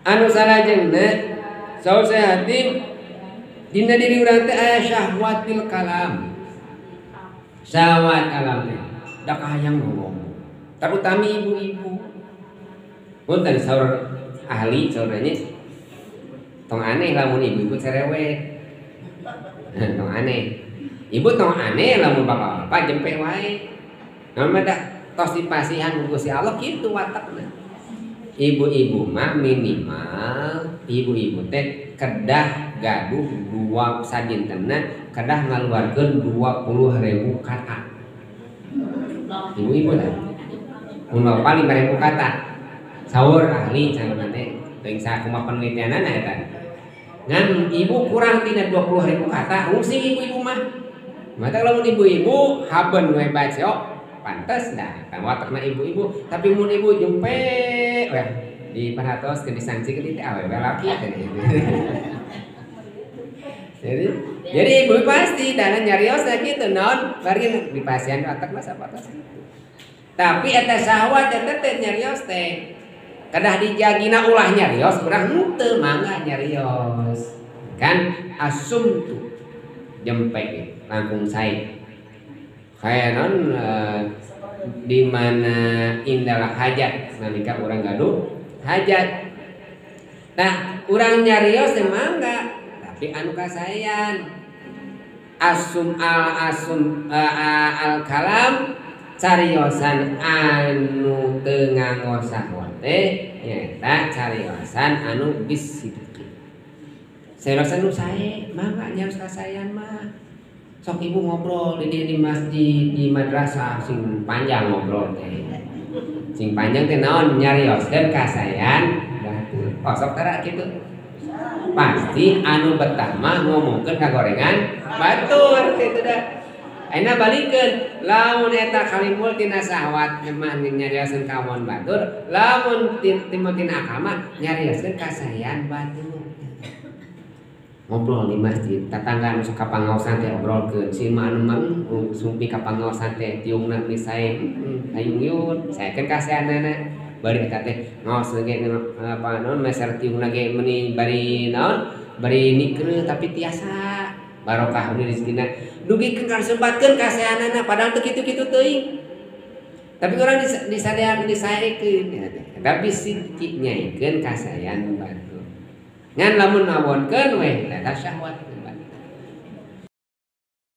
anu salajengna saur sehatim dina diri urang teh aya syahwatil kalam. Syahwat alam teh da kahayang ngomong. Terutama ibu-ibu. Punten saur ahli sauranya tong aneh lamun ibu-ibu cerewet. Tong aneh. Ibu tong aneh lamun bapak-bapak jempe wae. Namun da tos dipasihan ku Gusti Allah kitu watakna. Ibu-ibu mah minimal ibu-ibu teh kedah gaduh dua sadintenna kedah ngaluarkeun 20.000 kata. Ibu-ibu lah. Mun bapak 5.000 kata. Saur ahli cenah teh teuing sakumaha penelitianana eta. Ngan ibu kurang tina 20.000 kata,ungsing ibu-ibu mah. Mata lamun ibu-ibu haben we baca pantes dah kan watakna ibu-ibu, tapi mun ibu jempe weh di perhatos ke disangsi ke teh awe laki kan gitu. Jadi ibu pasti dana nyarios kitu naon bari dipasiehan watakna sapatos. Tapi eta syahwat eta teh nyarios teh kedah dijagina ulah nyarios urang henteu mangga nyarios. Kan asum tuh jempe langkung sae. Kayak non di mana indalah hajat nalika urang gaduh hajat. Nah, urang nyarios teh mangga, tapi anu kasayan asum al kalam cariosan anu teu nganggo syahwat teh nyaeta cariosan anu bisidqi. Saerosan nu sae mangga nyaros kasayan mah. Sok ibu ngobrol di masjid di madrasah sing panjang ngobrol teh. Sing panjang teh naon nyarioskeun kasayan batur. Oh sok tara kitu. Pasti anu betah mah ngomongkeun kagorengan batur kitu dah. Ayeuna balikeun lamun eta kalimul tina syahwat mah nyarioskeun kawon batur, lamun tina akal mah nyarioskeun kasayan batur. Ngobrol di masjid, tetangga anu suka pangaosan teh obrolkeun, si manu sumpi ka pangaosan teh tiungna geus sae hayung yun, saekeun kaseanana bari eta teh ngaos ge apa naon meser tiungna ge meuni bari naon bari nikreuh tapi tiasa barokah di rezekina dugikeun kasembatkeun kaseanana padahal teu kitu-kitu teuing. Tapi orang disadean disaekeun tapi sidqi nyaikeun kasayan batu. Ngan lamun awonkeun we eta syahwat.